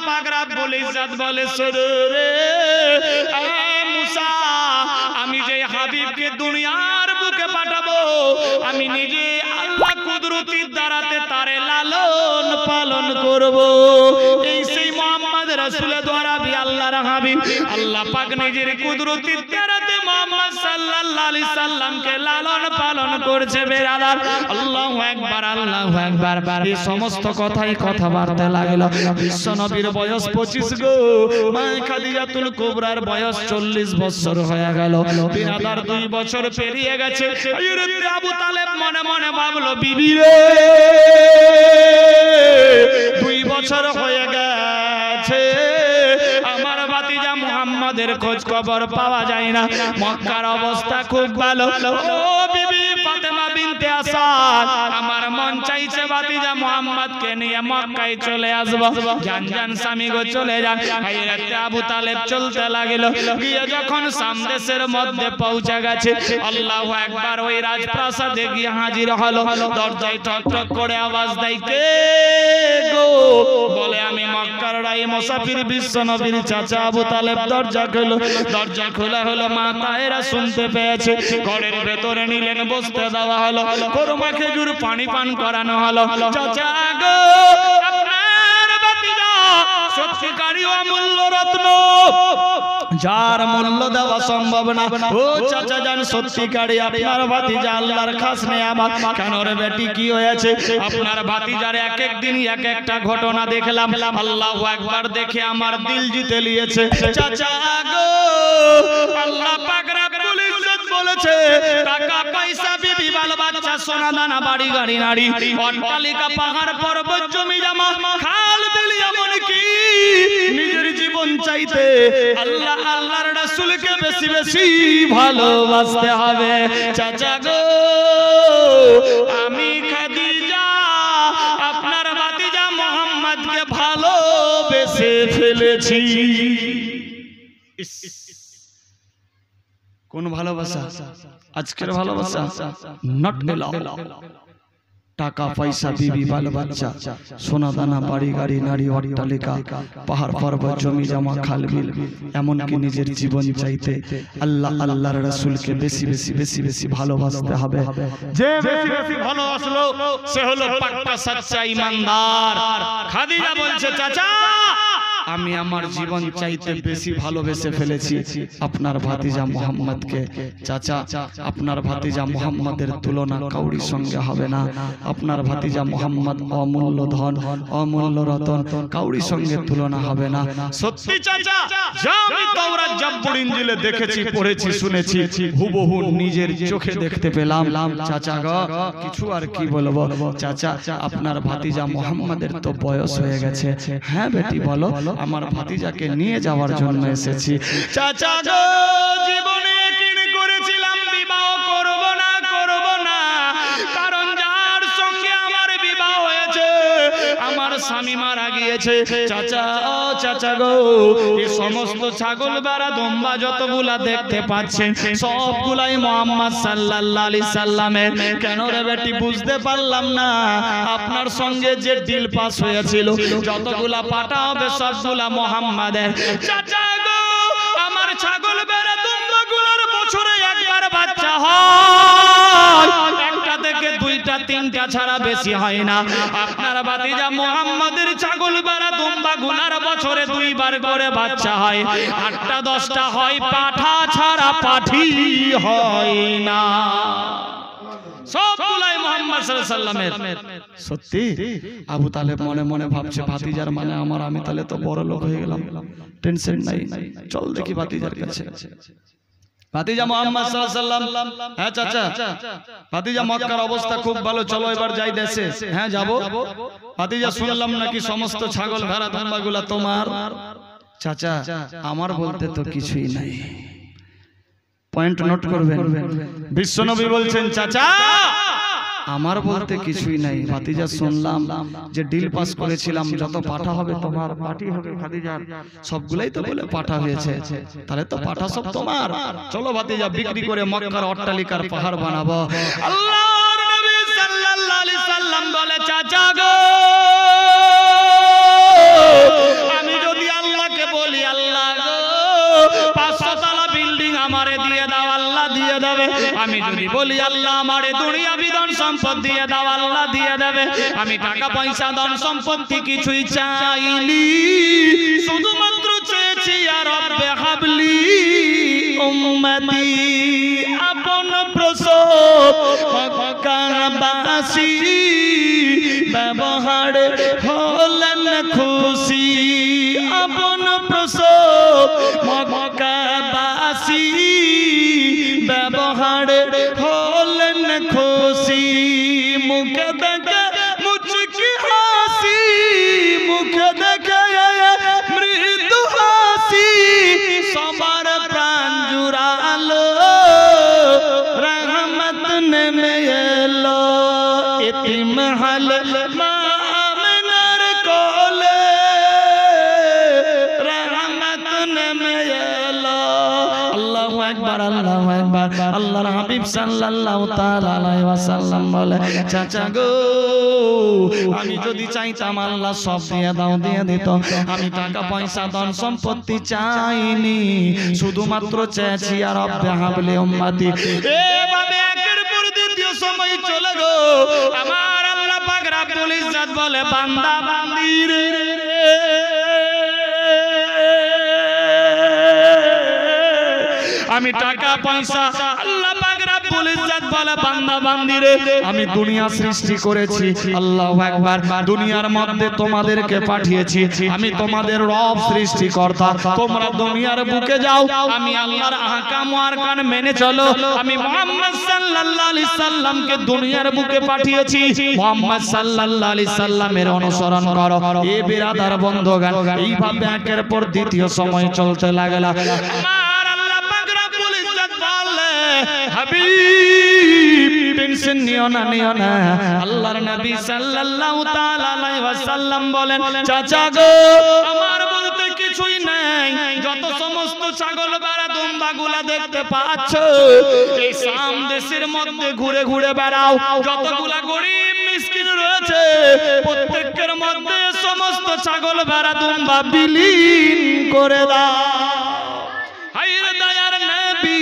পাক রব্বুল ইজ্জত বলে শোনো রে মুসা, আমি যে হাবিবকে দুনিয়ার বুকে পাঠাবো, আমি নিজে আল্লাহ কুদরতির দ্বারাতে তারে লালন পালন করব। এই সেই মুহাম্মদ রাসূলের দ্বারা বি আল্লাহর হাবিব আল্লাহ পাক নিজের কুদরতির দ্বারাতে মুহাম্মদ সাল্লাল্লাহু আলাইহি সাল্লামকে লালন পালন করছে। বেরাদার আল্লাহু আকবার, আল্লাহু আকবার। এই সমস্ত কথাবার্তা লাগলো। বিশ্ব নবীর বয়স 25 গো, মা খাদিজাতুল কুবরার বয়স 40 বছর হয়ে গেল। বিরাদার 2 বছর পেরিয়ে গেছে। হযরত আবু তালেব মনে মনে ভাবলো, বিবি রে 2 বছর হয়ে গেছে, আমার ভাতিজা মুহাম্মাদের খোঁজ খবর পাওয়া যায় না। মক্কার অবস্থা খুব ভালো। ও বিবি ফাতেমা বিনতে আসাদ, আমার মন চাইছে ভাতিজা মুহাম্মাদকে নিয়ে মক্কায় চলে আসব। জান জান স্বামী গো চলে যান। হযরত আবু তালেব চলতে লাগলো। গিয়ে যখন সামদেশের মধ্যে পৌঁছে গেছে, আল্লাহু আকবার, ওই রাজপ্রাসাদে গিয়ে হাজির হলো। দরজায় ঠক ঠক করে আওয়াজ দেয়, কে গো? বলে আমি মক্কার রাই মুসাফির বিশ্ব নবীর চাচা আবু তালেব। দরজা খুলো। দরজা খোলা হলো। মা তায়েরা শুনতে পেয়েছে। ঘরের ভেতরে নিলেন, বসতে দেওয়া হলো। কোরমা খেজুর পানি পান করানো হলো। চাচা গো, আপনার ভাতিজা সত্যিকারী অমূল্য রত্ন, যার মূল্য দেওয়া সম্ভব না। ও চাচা জান, সত্যিকারী আপনার ভাতিজা আল্লাহর খাস নেয়ামত। কেন রে বেটি, কি হয়েছে? আপনার ভাতিজার এক এক দিন এক একটা ঘটনা দেখলাম। আল্লাহু আকবার, দেখে আমার দিল জিতে নিয়েছে। চাচা গো, আল্লাহ পাক রব্বুল ইজ্জত বলেছে, টাকা পয়সা বিবি বাল বাচ্চা সোনা দানা বাড়ি গাড়ি নারী অট্টালিকা পাহাড় পর্বত জমি জমা খাল বিল এমন কি নিজের জীবন চাইতে আল্লাহ আল্লাহর রাসূলকে বেশি বেশি ভালোবাসতে হবে। চাচা গো, আমি খাদিজা আপনার ভাতিজা মুহাম্মদকে ভালোবেসে ফেলেছি। কোন ভালোবাসা? আজকের ভালোবাসা নট এলাও। টাকা পয়সা বিবি বাল বাচ্চা সোনা দানা বাড়ি গাড়ি নারী অট্টালিকা পাহাড় পর্বত জমি জমা খাল বিল এমনকি নিজের জীবন চাইতে আল্লাহ আল্লাহর রাসূলকে বেশি বেশি বেশি বেশি ভালোবাসতে হবে। যে বেশি বেশি ভালোবাসলো সে হলো পাক্কা সচ্চা ঈমানদার। খাদিজা বলছে, চাচা আমি আমার জীবন চাইতে বেশি ভালোবেসে ফেলেছি আপনার ভাতিজা মুহাম্মদকে। চাচা, আপনার ভাতিজা মুহাম্মদের তুলনা কাউরির সঙ্গে হবে না। আপনার ভাতিজা মুহাম্মদ অমূল্য ধন, অমূল্য রতন, কাউরির সঙ্গে তুলনা হবে না। সত্যি চাচা, যা আমি তাওরাত জাবুর ইনজিলে দেখেছি, পড়েছি, শুনেছি, হুবহু নিজের চোখে দেখতে পেলাম। চাচা গো, কিছু আর কি বলবো। চাচা, আপনার ভাতিজা মুহাম্মদের তো বয়স হয়ে গেছে। হ্যাঁ বেটি বলো, আমার ভাতিজাকে নিয়ে যাওয়ার জন্য এসেছি। চাচা গো, জীবনে কিন করেছিলাম বিবাহ করব না, কারণ যার সঙ্গে আমার বিবাহ হয়েছে আমার স্বামী মারা গিয়েছে। চাচা, ও চাচা গো, এই সমস্ত ছাগল বেড়া দম্বা যতগুলা দেখতে পাচ্ছেন সবগুলাই মুহাম্মদ সাল্লাল্লাহু আলাইহি সাল্লামের। কেন রে বেটি বুঝতে পারলাম না? আপনার সঙ্গে যে ডিল পাস হয়েছিল যতগুলা পাটা হবে সবগুলা মুহাম্মাদের। চাচা গো, আমার ছাগল বেড়া দম্বাগুলার বছরে একবার বাচ্চা হয়, একটা থেকে দুইটা তিনটা ছাড়া বেশি হয় না। আপনার ভাতিজা মুহাম্মাদের ছাগল বেড়া দম্বাগুলার বছরে 2 বার করে বাচ্চা হয়, 8টা 10টা হয়, পাঠা ছাড়া পাঠি হয় না। সবগুলাই মুহাম্মদ সাল্লাল্লাহু আলাইহি সাল্লামের। সত্যি আবু তালেব মনে মনে ভাবছে, ভাতিজার মানে আমার, আমি তাহলে তো বড় লোক হয়ে গেলাম। টেনশন নাই, চল দেখি ভাতিজার কাছে। ভাতিজা মুহাম্মদ সাল্লাল্লাহু আলাইহি সাল্লাম, হ্যাঁ চাচা, ভাতিজা মক্কার অবস্থা খুব ভালো, চলো এবার যাই দেশে। হ্যাঁ যাব। ভাতিজা শুনলাম নাকি সমস্ত ছাগল ভেড়া দম্বাগুলা তোমার। চাচা, আমার বলতে তো কিছুই নাই। পয়েন্ট নোট করবেন। বিশ্বনবী বলছেন, চাচা আমার বলতে কিছুই নাই। ভাতিজা শুনলাম যে ডিল পাস করেছিলাম, যত পাঠা হবে তোমার, পাটি হবে খাদিজার, সবগুলাই তো বলে পাঠা হয়েছে, তাহলে তো পাঠা সব তোমার। চলো ভাতিজা, বিক্রি করে মক্কার অট্টালিকার পাহাড় বানাবো। আল্লাহর নবী সাল্লাল্লাহু আলাইহি সাল্লাম বলে, চাচা গো, আমি আমি যদি বলি আল্লাহ আমারে দুনিয়া বিধন সম্পদ দিয়ে দাও, আল্লাহ দিয়ে দেবে। আমি টাকা পয়সা ধন সম্পত্তি কিছুই চাইনি, শুধুমাত্র চেয়েছি ইয়া রব্বে হাবলি উম্মতি আপন প্রসব মক্কাবাসী ব্যবহার হলেন খুশি, আপন প্রসব মক্কাবাসী ব্যবহার হলেন খুশি। মুখে দেখে মুচকি হাসি, মুখে দেখে মৃদু হাসি, সবার প্রাণ জুড়ালো, রহমত নেমে এলো। এতিম হাল মা আমিনার কোলে, রহমত নেমে এলো। আল্লাহু আকবার, আল্লাহু আকবার। আল্লাহর হাবিব সাল্লাল্লাহু তাআলা আলাইহি ওয়াসাল্লাম বলে, চাচা গো আমি যদি চাইতাম আল্লাহ সব দিয়ে দাও, দিয়ে দিত। আমি টাকা পয়সা ধন সম্পত্তি চাইনি, শুধুমাত্র চেয়েছি ইয়া রব্বে হাবলি উম্মতি। এভাবে একের পর দ্বিতীয় সময় চলে গো। আমার আল্লাহ পাক রব্বুল ইজ্জত বলে, বান্দা বান্দিরে আমি টাকা পয়সা, আল্লাহ পাক রব্বুল ইজ্জত বলে বান্দা বান্দিরে আমি দুনিয়া সৃষ্টি করেছি, আল্লাহু আকবার। দুনিয়ার মধ্যে তোমাদেরকে পাঠিয়েছি, আমি তোমাদের রব সৃষ্টিকর্তা। তোমরা দুনিয়ার বুকে যাও, আমি আল্লাহর আহকাম ও আরকান মেনে চলো। আমি মুহাম্মদ সাল্লাল্লাহু আলাইহি সাল্লামকে দুনিয়ার বুকে পাঠিয়েছি, মুহাম্মদ সাল্লাল্লাহু আলাইহি সাল্লামের অনুসরণ করো। এ বিরাদার বন্ধুগণ, এইভাবে একের পর দ্বিতীয় সময় চলতে লাগলো। হাবিব টেনশন নিও না, নিও না। আল্লাহর নবী সাল্লাল্লাহু তাআলা আলাইহি ওয়াসাল্লাম বলেন, চাচা গো আমার বলতে কিছুই নাই। যত সমস্ত ছাগল ভেড়া দুম্বাগুলা দেখতে পাচ্ছ, এই শাম দেশের মধ্যে ঘুরে ঘুরে বেড়াও। যতগুলা গরিব মিসকিন রয়েছে, প্রত্যেকের মধ্যে সমস্ত ছাগল ভেড়া দুম্বা বিলীন করে দাও। হায়রে দয়ার নবী,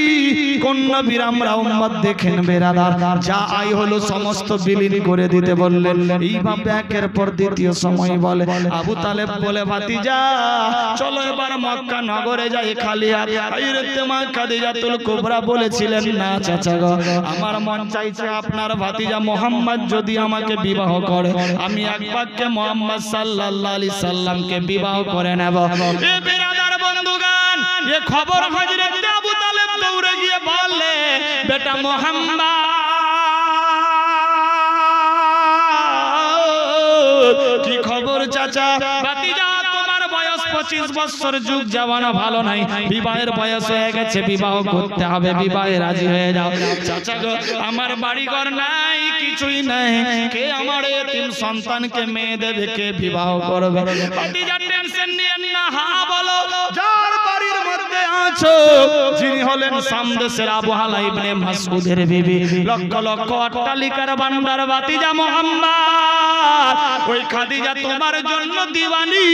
কোন নবীর আমরা উম্মত দেখেন বেরাদার, যা আয় হলো সমস্ত বিলীন করে দিতে বললেন। এইভাবে একের পর দ্বিতীয় সময় বলে, আবু তালেব বলে, ভাতিজা চলো এবার মক্কা নগরে যাই খালি হাত। হায়রে মা খাদিজাতুল কুবরা বলেছিলেন, না চাচা গো আমার মন চাইছে আপনার ভাতিজা মুহাম্মদ যদি আমাকে বিবাহ করে, আমি এক বাক্যে মুহাম্মদ সাল্লাল্লাহু আলাইহি সাল্লামকে বিবাহ করে নেব। এ বেরাদার বন্ধুগণ, এ খবর হযরত আবু তালেব দৌড়ে গিয়ে বললে, বেটা মুহাম্মদ কি খবর চাচা? ভাতিজা তোমার বয়স 25 বছর, যুগ জামানা ভালো নাই, বিবাহের বয়স হয়ে গেছে, বিবাহ করতে হবে, বিবাহে রাজি হয়ে যাও। চাচা গো আমার বাড়ি ঘর নাই, কিছুই নাই, কে আমার এতিম সন্তানকে মেয়ে দেবে, কে বিবাহ করবে? ভাতিজা টেনশন নিয়েন না, হ্যাঁ বলো। যার বাড়ির মধ্যে আছো, যিনি হলেন শাম দেশের আবু হালা ইবনে মাসউদের বিবি, লক্ষ লক্ষ অট্টালিকার ভান্ডার ভাতিজা মুহাম্মদ, ওই খাদিজা তোমার জন্য দিওয়ানি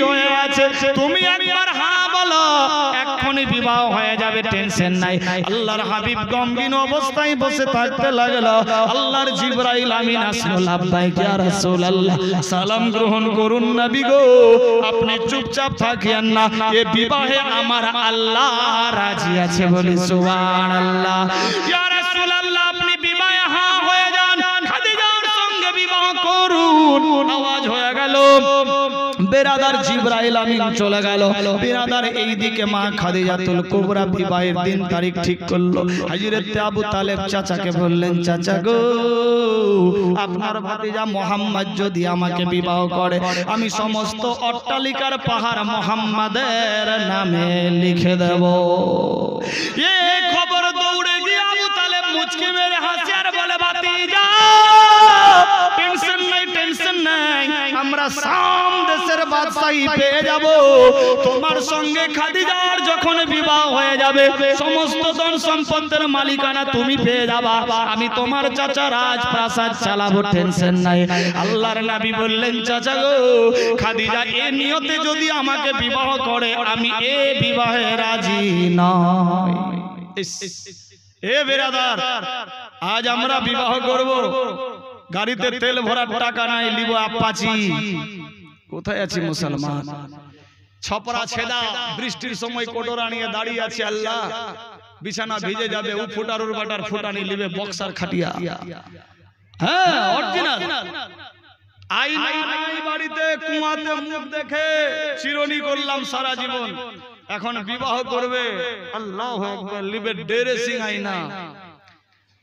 হয়ে আছে। তুমি একবার হ্যাঁ বলো, এক্ষুনি বিবাহ হয়ে যাবে, টেনশন নাই। আল্লাহর হাবিব গম্ভীর অবস্থায় বসে থাকতে লাগলো। আল্লাহর জিবরাইল আমিন আসলো, লাব্বাইক ইয়া রাসূলুল্লাহ, সালাম গ্রহণ করুন নবী গো, আপনি চুপচাপ থাকিয়েন না, এ বিবাহে আমার আল্লাহ রাজি আছে, বলি সুবহানাল্লাহ। ইয়া রাসূলুল্লাহ আপনি বিবাহে হ্যাঁ হয়ে যান, খাদিজার সঙ্গে বিবাহ করুন। আওয়াজ হয়ে গেল, বেরাদার জিবরাইল আমিন চলে গেল। বেরাদার এইদিকে মা খাদিজাতুল কুবরা বিবাহের দিন তারিখ ঠিক করলো। হযরত আবু তালেব চাচাকে বললেন, চাচা গো আপনার ভাতিজা মুহাম্মদ যদি আমাকে বিবাহ করে, আমি সমস্ত অট্টালিকার পাহাড় মুহাম্মাদের নামে লিখে দেব। এই খবর দৌড়ে গিয়ে আবু তালেব মুচকি মেরে হাসি আর বলে, ভাতিজা টেনশন নাই, টেনশন নাই, আমরা শাম দেশের বাদশাহী পেয়ে যাব। তোমার সঙ্গে খাদিজার যখন বিবাহ হয়ে যাবে, সমস্ত ধন সম্পদের মালিকানা তুমি পেয়ে যাবা, আমি তোমার চাচা রাজপ্রাসাদ চালাবো, টেনশন নাই। আল্লাহর নবী বললেন, চাচা গো খাদিজা এ নিয়তে যদি আমাকে বিবাহ করে, আমি এ বিবাহে রাজি নই। এ বেরাদার, আজ আমরা বিবাহ করব, গাড়িতে তেল ভরার টাকা নাই, লিব আপাচি। কোথায় আছে মুসলমান? ছপরা ছেদা, বৃষ্টির সময় কোটরা নিয়ে দাঁড়িয়ে আছে। আল্লাহ, বিছানা ভিজে যাবে, ও ফুটারুর বাটার ফুটানি লিবে, বক্সার খাটিয়া। হ্যাঁ, অরিজিনাল। আইনা নাই বাড়িতে, কুয়াতে মুখ দেখে চিরনি করলাম সারা জীবন, এখন বিবাহ করবে। আল্লাহু আকবার, লিবে ড্রেসিং আইনা,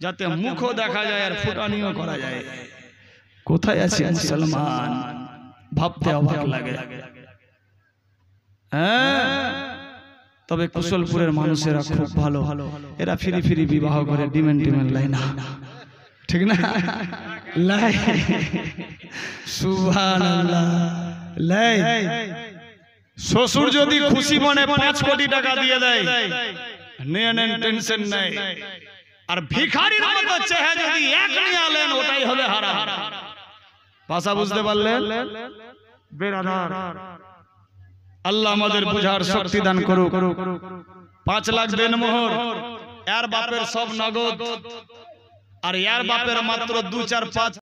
যাতে মুখও দেখা যায় আর ফুটানিও করা যায়। কোথায় আছে মুসলমান? ভাবতে অবাক লাগে। হ্যাঁ, তবে কুশলপুরের মানুষেরা খুব ভালো, এরা ফিরি ফিরি বিবাহ করে, ডিমেন্ড লাই না, ঠিক না? লাই, সুবহানাল্লাহ, লাই। শ্বশুর যদি খুশি মনে 5 কোটি টাকা দিয়ে দেয়, নিয়ে নেন, টেনশন নাই। আর ভিখারির মতো চেহারা যদি এক নিয়ে আলেন, ওটাই হবে হারা। ভাষা বুঝতে পারলেন বেরাদার? আল্লাহ আমাদের বুঝার শক্তি দান করুক। 5 লাখ দেন মোহর, এর বাপের সব নগদ, আর এর বাপের মাত্র 2, 4, 5